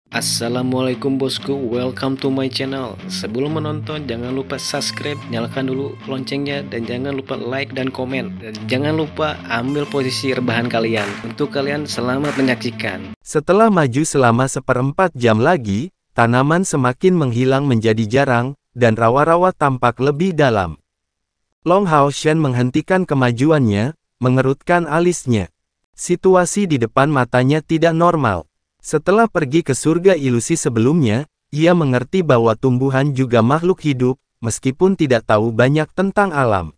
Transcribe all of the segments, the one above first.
Assalamualaikum bosku, welcome to my channel. Sebelum menonton jangan lupa subscribe, nyalakan dulu loncengnya, dan jangan lupa like dan komen. Dan jangan lupa ambil posisi rebahan kalian. Untuk kalian selamat menyaksikan. Setelah maju selama seperempat jam lagi, tanaman semakin menghilang menjadi jarang, dan rawa-rawa tampak lebih dalam. Long Hao Shen menghentikan kemajuannya, mengerutkan alisnya. Situasi di depan matanya tidak normal. Setelah pergi ke surga ilusi sebelumnya, ia mengerti bahwa tumbuhan juga makhluk hidup, meskipun tidak tahu banyak tentang alam.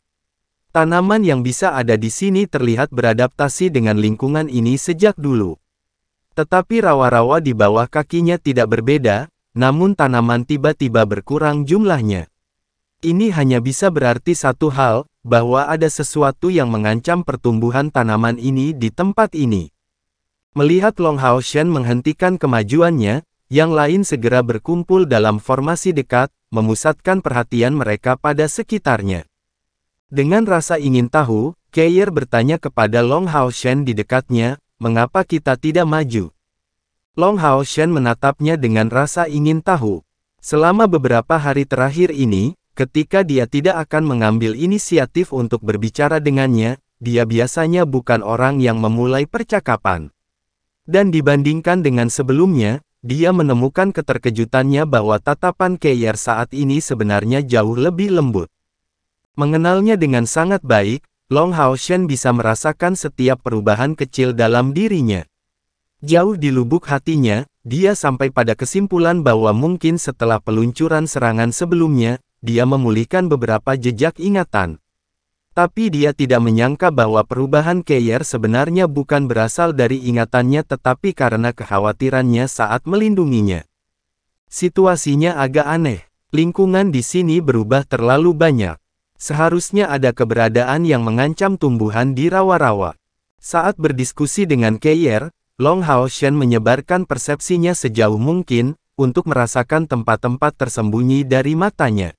Tanaman yang bisa ada di sini terlihat beradaptasi dengan lingkungan ini sejak dulu. Tetapi rawa-rawa di bawah kakinya tidak berbeda, namun tanaman tiba-tiba berkurang jumlahnya. Ini hanya bisa berarti satu hal, bahwa ada sesuatu yang mengancam pertumbuhan tanaman ini di tempat ini. Melihat Long Hao Shen menghentikan kemajuannya, yang lain segera berkumpul dalam formasi dekat, memusatkan perhatian mereka pada sekitarnya. Dengan rasa ingin tahu, Keir bertanya kepada Long Hao Shen di dekatnya, mengapa kita tidak maju? Long Hao Shen menatapnya dengan rasa ingin tahu. Selama beberapa hari terakhir ini, ketika dia tidak akan mengambil inisiatif untuk berbicara dengannya, dia biasanya bukan orang yang memulai percakapan. Dan dibandingkan dengan sebelumnya, dia menemukan keterkejutannya bahwa tatapan Keir saat ini sebenarnya jauh lebih lembut. Mengenalnya dengan sangat baik, Long Hao Shen bisa merasakan setiap perubahan kecil dalam dirinya. Jauh di lubuk hatinya, dia sampai pada kesimpulan bahwa mungkin setelah peluncuran serangan sebelumnya, dia memulihkan beberapa jejak ingatan. Tapi dia tidak menyangka bahwa perubahan Keir sebenarnya bukan berasal dari ingatannya tetapi karena kekhawatirannya saat melindunginya. Situasinya agak aneh. Lingkungan di sini berubah terlalu banyak. Seharusnya ada keberadaan yang mengancam tumbuhan di rawa-rawa. Saat berdiskusi dengan Keir, Long Hao Shen menyebarkan persepsinya sejauh mungkin, untuk merasakan tempat-tempat tersembunyi dari matanya.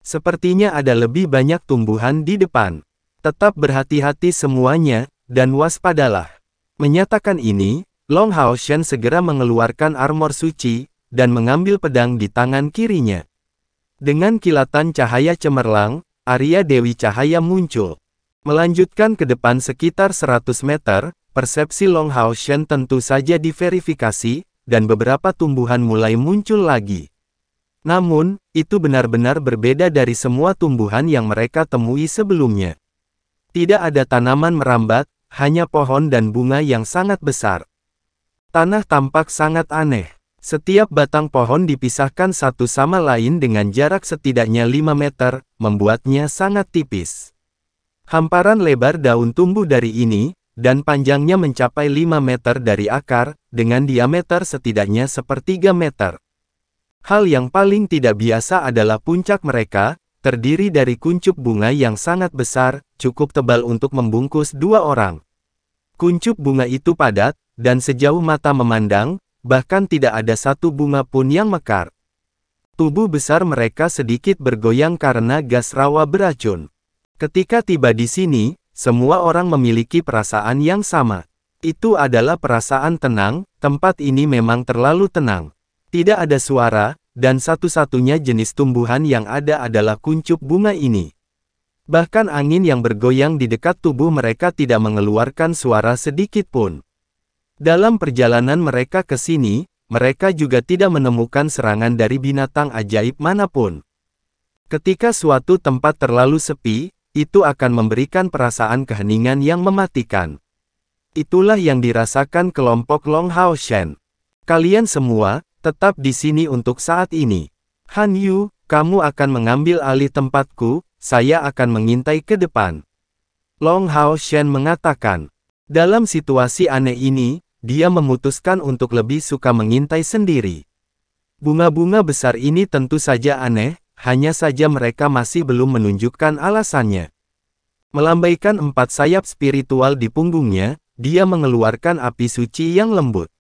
Sepertinya ada lebih banyak tumbuhan di depan. Tetap berhati-hati semuanya, dan waspadalah. Menyatakan ini, Long Hao Shen segera mengeluarkan armor suci, dan mengambil pedang di tangan kirinya. Dengan kilatan cahaya cemerlang, Arya Dewi Cahaya muncul. Melanjutkan ke depan sekitar 100 meter, persepsi Long Hao Shen tentu saja diverifikasi, dan beberapa tumbuhan mulai muncul lagi. Namun, itu benar-benar berbeda dari semua tumbuhan yang mereka temui sebelumnya. Tidak ada tanaman merambat, hanya pohon dan bunga yang sangat besar. Tanah tampak sangat aneh. Setiap batang pohon dipisahkan satu sama lain dengan jarak setidaknya 5 meter, membuatnya sangat tipis. Hamparan lebar daun tumbuh dari ini, dan panjangnya mencapai 5 meter dari akar, dengan diameter setidaknya sepertiga meter. Hal yang paling tidak biasa adalah puncak mereka, terdiri dari kuncup bunga yang sangat besar, cukup tebal untuk membungkus dua orang. Kuncup bunga itu padat, dan sejauh mata memandang, bahkan tidak ada satu bunga pun yang mekar. Tubuh besar mereka sedikit bergoyang karena gas rawa beracun. Ketika tiba di sini, semua orang memiliki perasaan yang sama. Itu adalah perasaan tenang, tempat ini memang terlalu tenang. Tidak ada suara, dan satu-satunya jenis tumbuhan yang ada adalah kuncup bunga ini. Bahkan angin yang bergoyang di dekat tubuh mereka tidak mengeluarkan suara sedikit pun. Dalam perjalanan mereka ke sini, mereka juga tidak menemukan serangan dari binatang ajaib manapun. Ketika suatu tempat terlalu sepi, itu akan memberikan perasaan keheningan yang mematikan. Itulah yang dirasakan kelompok Long Hao Shen. Kalian semua, tetap di sini untuk saat ini. Han Yu, kamu akan mengambil alih tempatku, saya akan mengintai ke depan. Long Hao Shen mengatakan. Dalam situasi aneh ini, dia memutuskan untuk lebih suka mengintai sendiri. Bunga-bunga besar ini tentu saja aneh, hanya saja mereka masih belum menunjukkan alasannya. Melambaikan 4 sayap spiritual di punggungnya, dia mengeluarkan api suci yang lembut.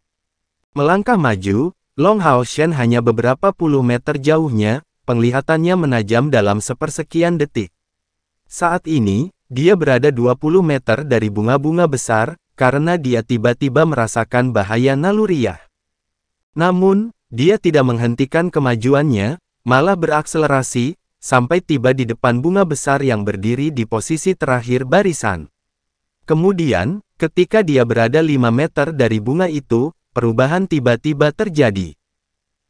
Melangkah maju, Long Hao Shen hanya beberapa puluh meter jauhnya, penglihatannya menajam dalam sepersekian detik. Saat ini, dia berada 20 meter dari bunga-bunga besar, karena dia tiba-tiba merasakan bahaya naluriah. Namun, dia tidak menghentikan kemajuannya, malah berakselerasi, sampai tiba di depan bunga besar yang berdiri di posisi terakhir barisan. Kemudian, ketika dia berada 5 meter dari bunga itu, perubahan tiba-tiba terjadi.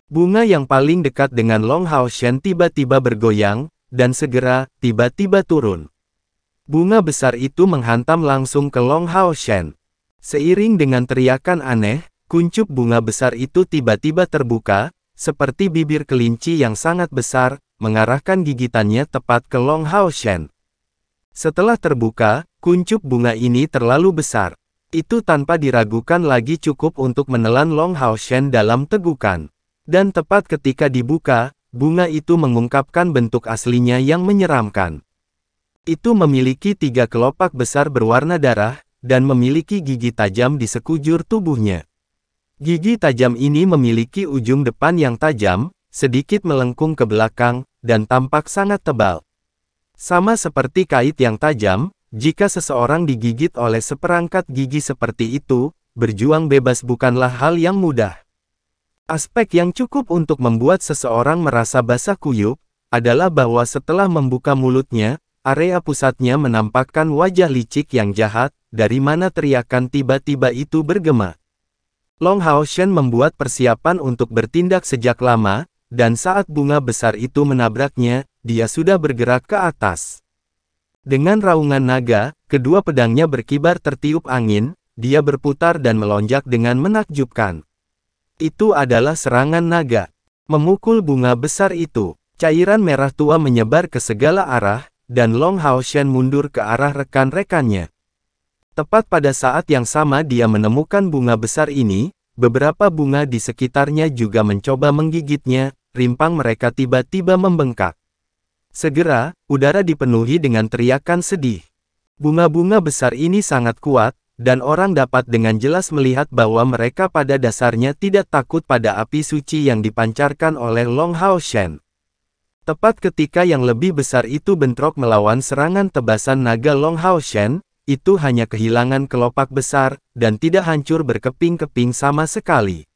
Bunga yang paling dekat dengan Long Hao Shen tiba-tiba bergoyang, dan segera, tiba-tiba turun. Bunga besar itu menghantam langsung ke Long Hao Shen. Seiring dengan teriakan aneh, kuncup bunga besar itu tiba-tiba terbuka, seperti bibir kelinci yang sangat besar, mengarahkan gigitannya tepat ke Long Hao Shen. Setelah terbuka, kuncup bunga ini terlalu besar. Itu tanpa diragukan lagi cukup untuk menelan Long Hao Shen dalam tegukan. Dan tepat ketika dibuka, bunga itu mengungkapkan bentuk aslinya yang menyeramkan. Itu memiliki 3 kelopak besar berwarna darah, dan memiliki gigi tajam di sekujur tubuhnya. Gigi tajam ini memiliki ujung depan yang tajam, sedikit melengkung ke belakang, dan tampak sangat tebal. Sama seperti kait yang tajam, jika seseorang digigit oleh seperangkat gigi seperti itu, berjuang bebas bukanlah hal yang mudah. Aspek yang cukup untuk membuat seseorang merasa basah kuyup, adalah bahwa setelah membuka mulutnya, area pusatnya menampakkan wajah licik yang jahat, dari mana teriakan tiba-tiba itu bergema. Long Hao Shen membuat persiapan untuk bertindak sejak lama, dan saat bunga besar itu menabraknya, dia sudah bergerak ke atas. Dengan raungan naga, kedua pedangnya berkibar tertiup angin, dia berputar dan melonjak dengan menakjubkan. Itu adalah serangan naga. Memukul bunga besar itu, cairan merah tua menyebar ke segala arah, dan Long Hao Shen mundur ke arah rekan-rekannya. Tepat pada saat yang sama dia menemukan bunga besar ini, beberapa bunga di sekitarnya juga mencoba menggigitnya, rimpang mereka tiba-tiba membengkak. Segera, udara dipenuhi dengan teriakan sedih. Bunga-bunga besar ini sangat kuat, dan orang dapat dengan jelas melihat bahwa mereka pada dasarnya tidak takut pada api suci yang dipancarkan oleh Long Hao Shen. Tepat ketika yang lebih besar itu bentrok melawan serangan tebasan naga Long Hao Shen, itu hanya kehilangan kelopak besar, dan tidak hancur berkeping-keping sama sekali.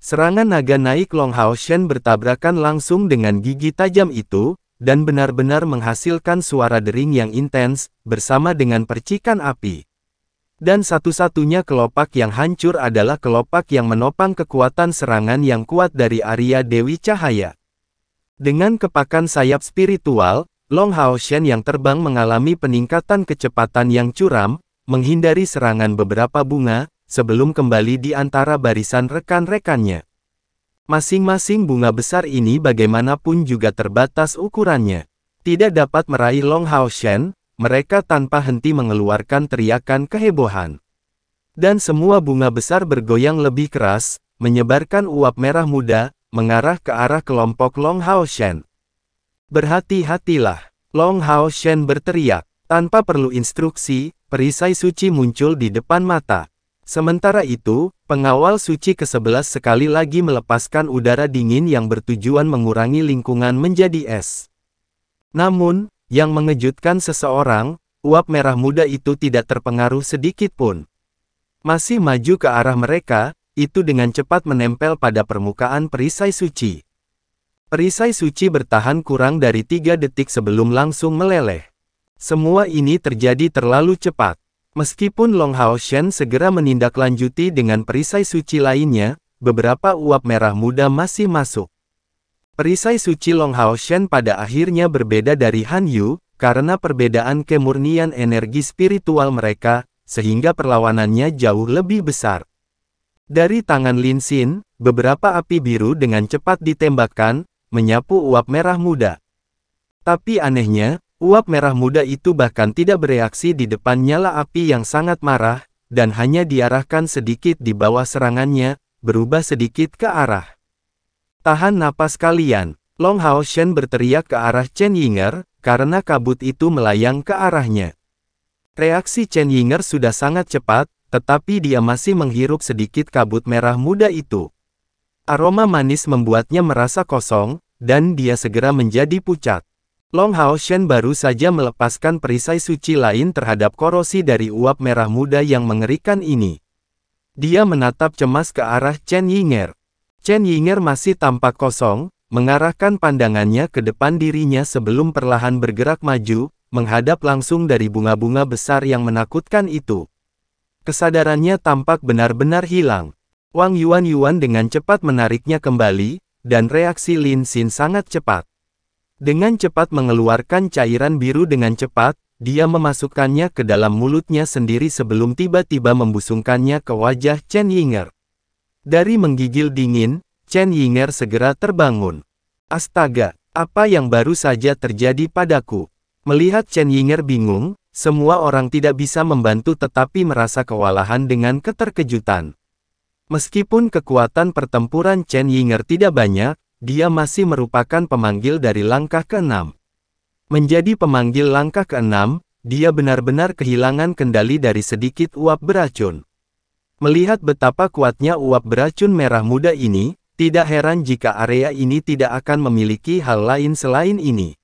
Serangan naga naik Long Hao Shen bertabrakan langsung dengan gigi tajam itu, dan benar-benar menghasilkan suara dering yang intens, bersama dengan percikan api. Dan satu-satunya kelopak yang hancur adalah kelopak yang menopang kekuatan serangan yang kuat dari Arya Dewi Cahaya. Dengan kepakan sayap spiritual, Long Hao Shen yang terbang mengalami peningkatan kecepatan yang curam, menghindari serangan beberapa bunga, sebelum kembali di antara barisan rekan-rekannya. Masing-masing bunga besar ini bagaimanapun juga terbatas ukurannya. Tidak dapat meraih Long Hao Shen, mereka tanpa henti mengeluarkan teriakan kehebohan. Dan semua bunga besar bergoyang lebih keras, menyebarkan uap merah muda, mengarah ke arah kelompok Long Hao Shen. Berhati-hatilah, Long Hao Shen berteriak. Tanpa perlu instruksi, perisai suci muncul di depan mata. Sementara itu, pengawal suci ke-11 sekali lagi melepaskan udara dingin yang bertujuan mengurangi lingkungan menjadi es. Namun, yang mengejutkan seseorang, uap merah muda itu tidak terpengaruh sedikit pun. Masih maju ke arah mereka, itu dengan cepat menempel pada permukaan perisai suci. Perisai suci bertahan kurang dari 3 detik sebelum langsung meleleh. Semua ini terjadi terlalu cepat. Meskipun Long Hao Shen segera menindaklanjuti dengan perisai suci lainnya, beberapa uap merah muda masih masuk. Perisai suci Long Hao Shen pada akhirnya berbeda dari Han Yu, karena perbedaan kemurnian energi spiritual mereka, sehingga perlawanannya jauh lebih besar. Dari tangan Lin Xin, beberapa api biru dengan cepat ditembakkan, menyapu uap merah muda. Tapi anehnya, uap merah muda itu bahkan tidak bereaksi di depan nyala api yang sangat marah, dan hanya diarahkan sedikit di bawah serangannya, berubah sedikit ke arah. Tahan napas kalian, Long Hao Shen berteriak ke arah Chen Yinger, karena kabut itu melayang ke arahnya. Reaksi Chen Yinger sudah sangat cepat, tetapi dia masih menghirup sedikit kabut merah muda itu. Aroma manis membuatnya merasa kosong, dan dia segera menjadi pucat. Long Hao Shen baru saja melepaskan perisai suci lain terhadap korosi dari uap merah muda yang mengerikan ini. Dia menatap cemas ke arah Chen Yinger. Chen Yinger masih tampak kosong, mengarahkan pandangannya ke depan dirinya sebelum perlahan bergerak maju, menghadap langsung dari bunga-bunga besar yang menakutkan itu. Kesadarannya tampak benar-benar hilang. Wang Yuan dengan cepat menariknya kembali, dan reaksi Lin Xin sangat cepat. Dengan cepat mengeluarkan cairan biru dengan cepat, dia memasukkannya ke dalam mulutnya sendiri sebelum tiba-tiba membusungkannya ke wajah Chen Yinger. Dari menggigil dingin, Chen Yinger segera terbangun. Astaga, apa yang baru saja terjadi padaku? Melihat Chen Yinger bingung, semua orang tidak bisa membantu tetapi merasa kewalahan dengan keterkejutan. Meskipun kekuatan pertempuran Chen Yinger tidak banyak, dia masih merupakan pemanggil dari langkah ke-6. Menjadi pemanggil langkah ke-6, dia benar-benar kehilangan kendali dari sedikit uap beracun. Melihat betapa kuatnya uap beracun merah muda ini, tidak heran jika area ini tidak akan memiliki hal lain selain ini.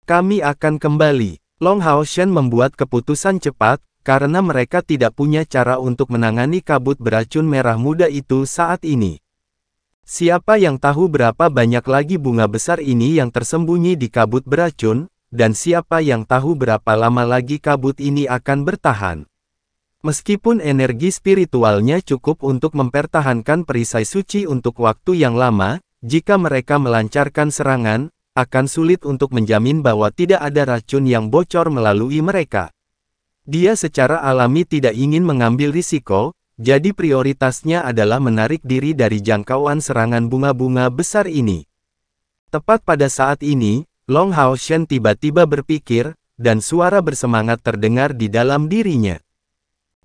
Kami akan kembali. Long Haoshan membuat keputusan cepat, karena mereka tidak punya cara untuk menangani kabut beracun merah muda itu saat ini. Siapa yang tahu berapa banyak lagi bunga besar ini yang tersembunyi di kabut beracun, dan siapa yang tahu berapa lama lagi kabut ini akan bertahan. Meskipun energi spiritualnya cukup untuk mempertahankan perisai suci untuk waktu yang lama, jika mereka melancarkan serangan, akan sulit untuk menjamin bahwa tidak ada racun yang bocor melalui mereka. Dia secara alami tidak ingin mengambil risiko, jadi prioritasnya adalah menarik diri dari jangkauan serangan bunga-bunga besar ini. Tepat pada saat ini, Long Haoshan tiba-tiba berpikir, dan suara bersemangat terdengar di dalam dirinya.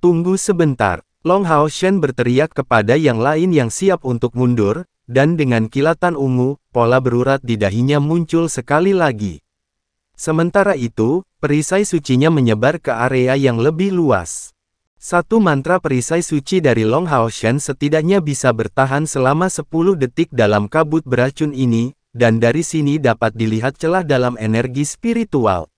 Tunggu sebentar, Long Haoshan berteriak kepada yang lain yang siap untuk mundur, dan dengan kilatan ungu, pola berurat di dahinya muncul sekali lagi. Sementara itu, perisai sucinya menyebar ke area yang lebih luas. Satu mantra perisai suci dari Long Haoshan setidaknya bisa bertahan selama 10 detik dalam kabut beracun ini, dan dari sini dapat dilihat celah dalam energi spiritual.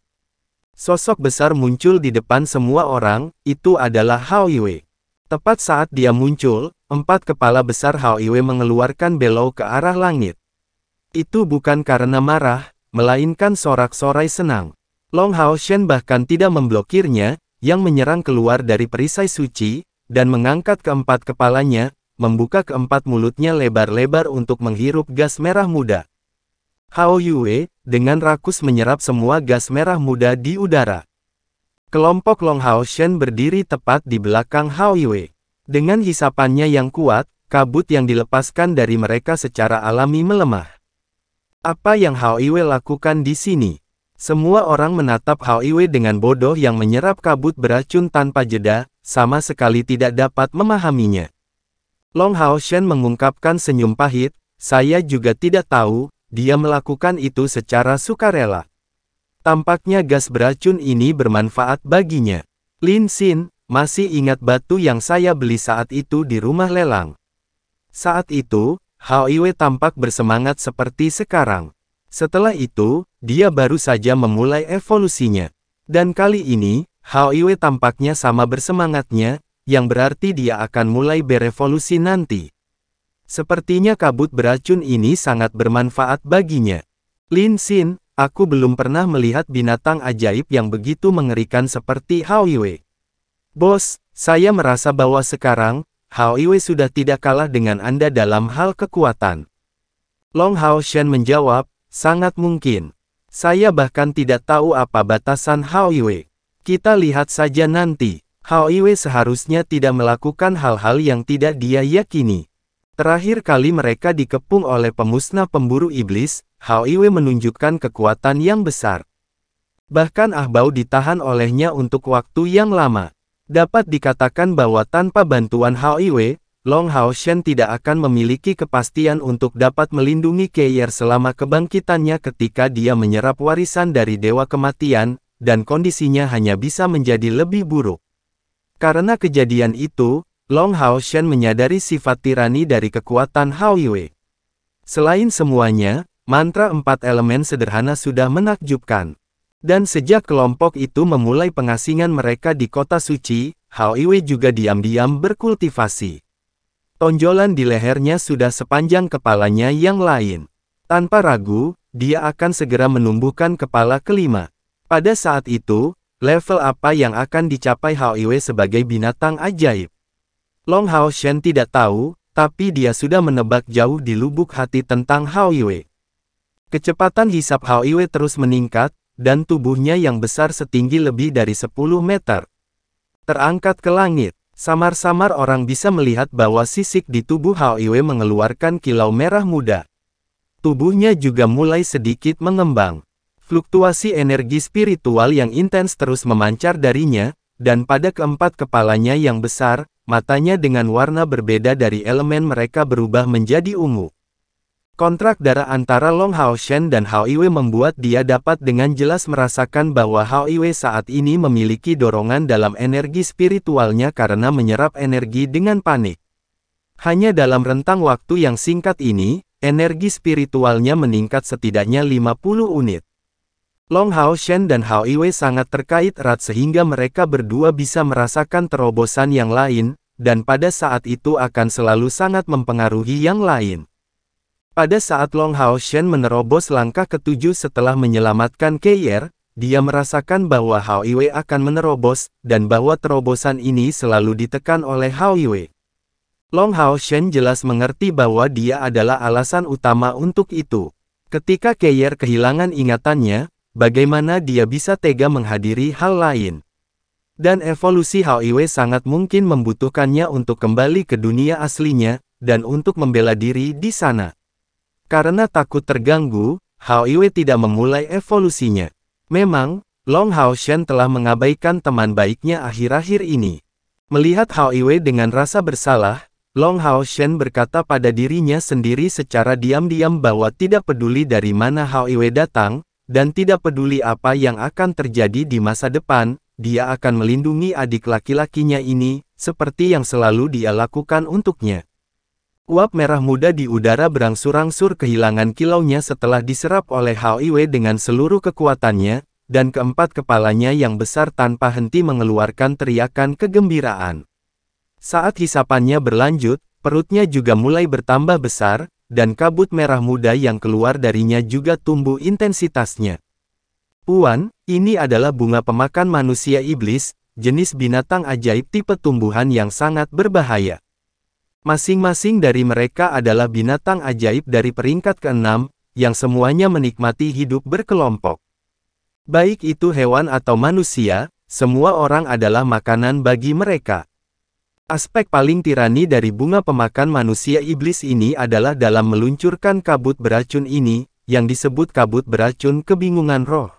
Sosok besar muncul di depan semua orang, itu adalah Hao Yue. Tepat saat dia muncul, 4 kepala besar Hao Yue mengeluarkan belau ke arah langit. Itu bukan karena marah, melainkan sorak-sorai senang. Long Haoshan bahkan tidak memblokirnya, yang menyerang keluar dari perisai suci, dan mengangkat keempat kepalanya, membuka keempat mulutnya lebar-lebar untuk menghirup gas merah muda. Hao Yue, dengan rakus menyerap semua gas merah muda di udara. Kelompok Long Haoshan berdiri tepat di belakang Hao Yue. Dengan hisapannya yang kuat, kabut yang dilepaskan dari mereka secara alami melemah. Apa yang Hao Yue lakukan di sini? Semua orang menatap Hao Yue dengan bodoh yang menyerap kabut beracun tanpa jeda, sama sekali tidak dapat memahaminya. Long Haoshan mengungkapkan senyum pahit, saya juga tidak tahu, dia melakukan itu secara sukarela. Tampaknya gas beracun ini bermanfaat baginya. Lin Xin, masih ingat batu yang saya beli saat itu di rumah lelang? Saat itu, Hao Yue tampak bersemangat seperti sekarang. Setelah itu, dia baru saja memulai evolusinya. Dan kali ini, Hao Yue tampaknya sama bersemangatnya, yang berarti dia akan mulai berevolusi nanti. Sepertinya kabut beracun ini sangat bermanfaat baginya. Lin Xin, aku belum pernah melihat binatang ajaib yang begitu mengerikan seperti Hao Yue. Bos, saya merasa bahwa sekarang, Hao Yue sudah tidak kalah dengan Anda dalam hal kekuatan. Long Haoshan menjawab, sangat mungkin. Saya bahkan tidak tahu apa batasan Hao Yue. Kita lihat saja nanti. Hao Yue seharusnya tidak melakukan hal-hal yang tidak dia yakini. Terakhir kali mereka dikepung oleh pemusnah pemburu iblis, Hao Yue menunjukkan kekuatan yang besar. Bahkan Ahbao ditahan olehnya untuk waktu yang lama. Dapat dikatakan bahwa tanpa bantuan Hao Yue, Long Haoshan tidak akan memiliki kepastian untuk dapat melindungi Keier selama kebangkitannya ketika dia menyerap warisan dari Dewa Kematian, dan kondisinya hanya bisa menjadi lebih buruk. Karena kejadian itu, Long Haoshan menyadari sifat tirani dari kekuatan Hao Yue. Selain semuanya, mantra 4 elemen sederhana sudah menakjubkan. Dan sejak kelompok itu memulai pengasingan mereka di kota suci, Hao Yue juga diam-diam berkultivasi. Tonjolan di lehernya sudah sepanjang kepalanya yang lain. Tanpa ragu, dia akan segera menumbuhkan kepala kelima. Pada saat itu, level apa yang akan dicapai Hao Iwe sebagai binatang ajaib? Long Hao Shen tidak tahu, tapi dia sudah menebak jauh di lubuk hati tentang Hao Iwe. Kecepatan hisap Hao Iwe terus meningkat, dan tubuhnya yang besar setinggi lebih dari 10 meter terangkat ke langit. Samar-samar orang bisa melihat bahwa sisik di tubuh Hao Iwe mengeluarkan kilau merah muda. Tubuhnya juga mulai sedikit mengembang. Fluktuasi energi spiritual yang intens terus memancar darinya, dan pada keempat kepalanya yang besar, matanya dengan warna berbeda dari elemen mereka berubah menjadi ungu. Kontrak darah antara Long Hao Shen dan Hao Iwe membuat dia dapat dengan jelas merasakan bahwa Hao Iwe saat ini memiliki dorongan dalam energi spiritualnya karena menyerap energi dengan panik. Hanya dalam rentang waktu yang singkat ini, energi spiritualnya meningkat setidaknya 50 unit. Long Hao Shen dan Hao Iwe sangat terkait erat sehingga mereka berdua bisa merasakan terobosan yang lain, dan pada saat itu akan selalu sangat mempengaruhi yang lain. Pada saat Long Hao Shen menerobos langkah ketujuh setelah menyelamatkan Keier, dia merasakan bahwa Hao Iwe akan menerobos, dan bahwa terobosan ini selalu ditekan oleh Hao Iwe. Long Hao Shen jelas mengerti bahwa dia adalah alasan utama untuk itu. Ketika Keier kehilangan ingatannya, bagaimana dia bisa tega menghadiri hal lain? Dan evolusi Hao Iwe sangat mungkin membutuhkannya untuk kembali ke dunia aslinya, dan untuk membela diri di sana. Karena takut terganggu, Hao Iwe tidak memulai evolusinya. Memang, Long Hao Shen telah mengabaikan teman baiknya akhir-akhir ini. Melihat Hao Iwe dengan rasa bersalah, Long Hao Shen berkata pada dirinya sendiri secara diam-diam bahwa tidak peduli dari mana Hao Iwe datang, dan tidak peduli apa yang akan terjadi di masa depan, dia akan melindungi adik laki-lakinya ini, seperti yang selalu dia lakukan untuknya. Uap merah muda di udara berangsur-angsur kehilangan kilaunya setelah diserap oleh Hao Iwe dengan seluruh kekuatannya, dan keempat kepalanya yang besar tanpa henti mengeluarkan teriakan kegembiraan. Saat hisapannya berlanjut, perutnya juga mulai bertambah besar, dan kabut merah muda yang keluar darinya juga tumbuh intensitasnya. Puan, ini adalah bunga pemakan manusia iblis, jenis binatang ajaib tipe tumbuhan yang sangat berbahaya. Masing-masing dari mereka adalah binatang ajaib dari peringkat ke-6, yang semuanya menikmati hidup berkelompok. Baik itu hewan atau manusia, semua orang adalah makanan bagi mereka. Aspek paling tirani dari bunga pemakan manusia iblis ini adalah dalam meluncurkan kabut beracun ini, yang disebut kabut beracun kebingungan roh.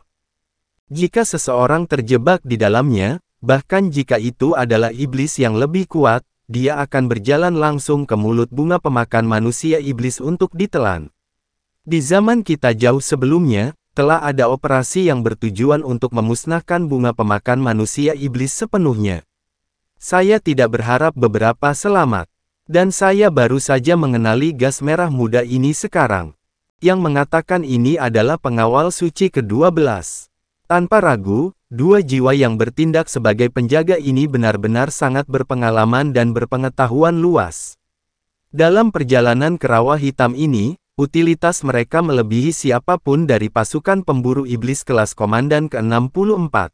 Jika seseorang terjebak di dalamnya, bahkan jika itu adalah iblis yang lebih kuat, dia akan berjalan langsung ke mulut bunga pemakan manusia iblis untuk ditelan. Di zaman kita jauh sebelumnya, telah ada operasi yang bertujuan untuk memusnahkan bunga pemakan manusia iblis sepenuhnya. Saya tidak berharap beberapa selamat. Dan saya baru saja mengenali gas merah muda ini sekarang. Yang mengatakan ini adalah pengawal suci ke-12. Tanpa ragu, dua jiwa yang bertindak sebagai penjaga ini benar-benar sangat berpengalaman dan berpengetahuan luas. Dalam perjalanan ke rawa hitam ini, utilitas mereka melebihi siapapun dari pasukan pemburu iblis kelas komandan ke-64.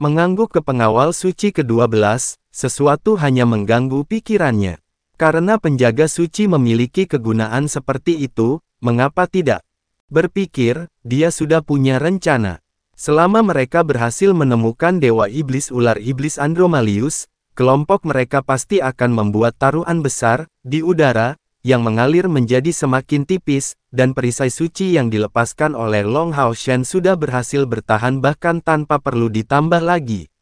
Mengangguk ke pengawal suci ke-12, sesuatu hanya mengganggu pikirannya. Karena penjaga suci memiliki kegunaan seperti itu, mengapa tidak? Berpikir, dia sudah punya rencana. Selama mereka berhasil menemukan Dewa Iblis Ular Iblis Andromalius, kelompok mereka pasti akan membuat taruhan besar, di udara, yang mengalir menjadi semakin tipis, dan perisai suci yang dilepaskan oleh Long Hao Shen sudah berhasil bertahan bahkan tanpa perlu ditambah lagi.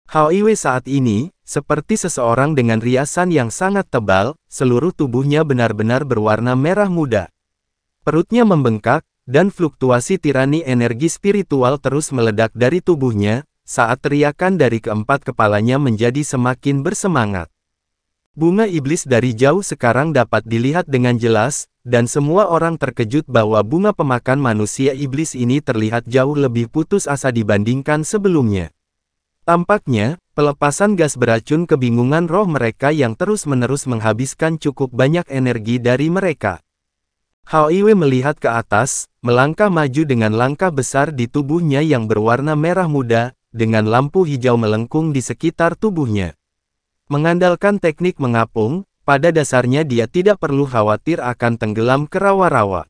Hao Iwe saat ini, seperti seseorang dengan riasan yang sangat tebal, seluruh tubuhnya benar-benar berwarna merah muda. Perutnya membengkak, dan fluktuasi tirani energi spiritual terus meledak dari tubuhnya, saat teriakan dari keempat kepalanya menjadi semakin bersemangat. Bunga iblis dari jauh sekarang dapat dilihat dengan jelas, dan semua orang terkejut bahwa bunga pemakan manusia iblis ini terlihat jauh lebih putus asa dibandingkan sebelumnya. Tampaknya, Pelepasan gas beracun kebingungan roh mereka yang terus-menerus menghabiskan cukup banyak energi dari mereka. Hao Iwe melihat ke atas, melangkah maju dengan langkah besar di tubuhnya yang berwarna merah muda, dengan lampu hijau melengkung di sekitar tubuhnya. Mengandalkan teknik mengapung, pada dasarnya dia tidak perlu khawatir akan tenggelam ke rawa-rawa.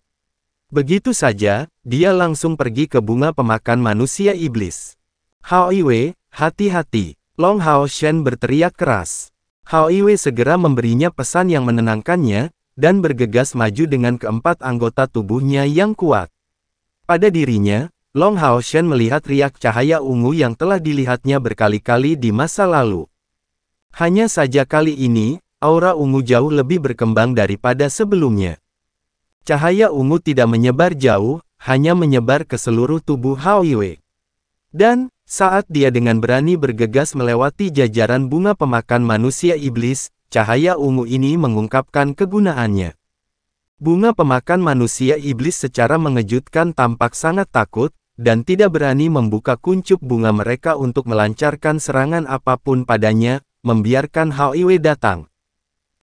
Begitu saja, dia langsung pergi ke bunga pemakan manusia iblis. Hao Iwe, hati-hati! Long Hao Shen berteriak keras. Hao Iwe segera memberinya pesan yang menenangkannya, dan bergegas maju dengan keempat anggota tubuhnya yang kuat. Pada dirinya, Long Hao Shen melihat riak cahaya ungu yang telah dilihatnya berkali-kali di masa lalu. Hanya saja kali ini, aura ungu jauh lebih berkembang daripada sebelumnya. Cahaya ungu tidak menyebar jauh, hanya menyebar ke seluruh tubuh Hao Iwe. Dan, saat dia dengan berani bergegas melewati jajaran bunga pemakan manusia iblis, cahaya ungu ini mengungkapkan kegunaannya. Bunga pemakan manusia iblis secara mengejutkan tampak sangat takut, dan tidak berani membuka kuncup bunga mereka untuk melancarkan serangan apapun padanya, membiarkan Hao Iwe datang.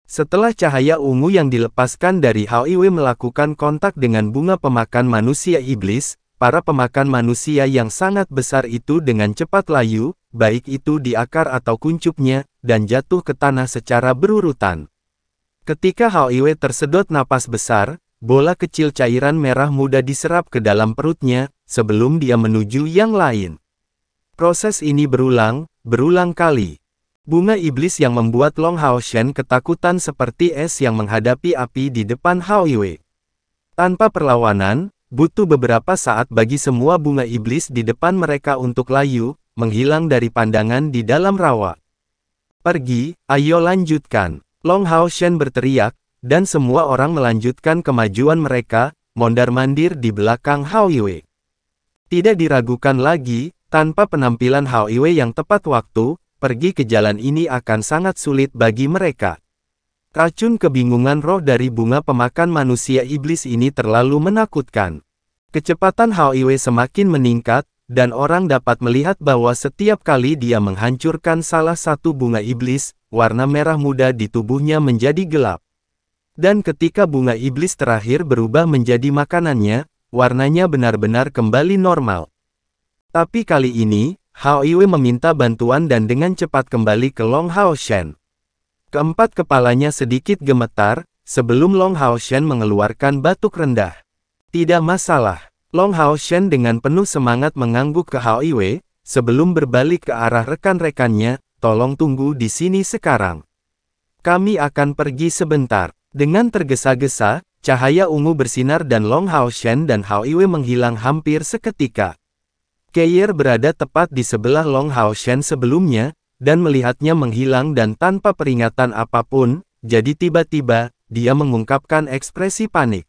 Setelah cahaya ungu yang dilepaskan dari Hao Iwe melakukan kontak dengan bunga pemakan manusia iblis, para pemakan manusia yang sangat besar itu dengan cepat layu, baik itu di akar atau kuncupnya, dan jatuh ke tanah secara berurutan. Ketika Hao Iwe tersedot napas besar, bola kecil cairan merah muda diserap ke dalam perutnya, sebelum dia menuju yang lain. Proses ini berulang kali. Bunga iblis yang membuat Long Hao Shen ketakutan seperti es yang menghadapi api di depan Hao Iwe. Tanpa perlawanan, butuh beberapa saat bagi semua bunga iblis di depan mereka untuk layu, menghilang dari pandangan di dalam rawa. Pergi, ayo lanjutkan. Long Hao Shen berteriak, dan semua orang melanjutkan kemajuan mereka, mondar-mandir di belakang Hao Iwe. Tidak diragukan lagi, tanpa penampilan Hao Iwe yang tepat waktu, pergi ke jalan ini akan sangat sulit bagi mereka. Racun kebingungan roh dari bunga pemakan manusia iblis ini terlalu menakutkan. Kecepatan Hao Iwe semakin meningkat, dan orang dapat melihat bahwa setiap kali dia menghancurkan salah satu bunga iblis, warna merah muda di tubuhnya menjadi gelap. Dan ketika bunga iblis terakhir berubah menjadi makanannya, warnanya benar-benar kembali normal. Tapi kali ini, Hao Iwe meminta bantuan dan dengan cepat kembali ke Long Hao Shen. Keempat kepalanya sedikit gemetar, sebelum Long Hao Shen mengeluarkan batuk rendah. Tidak masalah. Long Hao Shen dengan penuh semangat mengangguk ke Hao Iwe, sebelum berbalik ke arah rekan-rekannya, tolong tunggu di sini sekarang. Kami akan pergi sebentar. Dengan tergesa-gesa, cahaya ungu bersinar dan Long Hao Shen dan Hao Iwe menghilang hampir seketika. Keir berada tepat di sebelah Long Hao Shen sebelumnya, dan melihatnya menghilang dan tanpa peringatan apapun, jadi tiba-tiba, dia mengungkapkan ekspresi panik.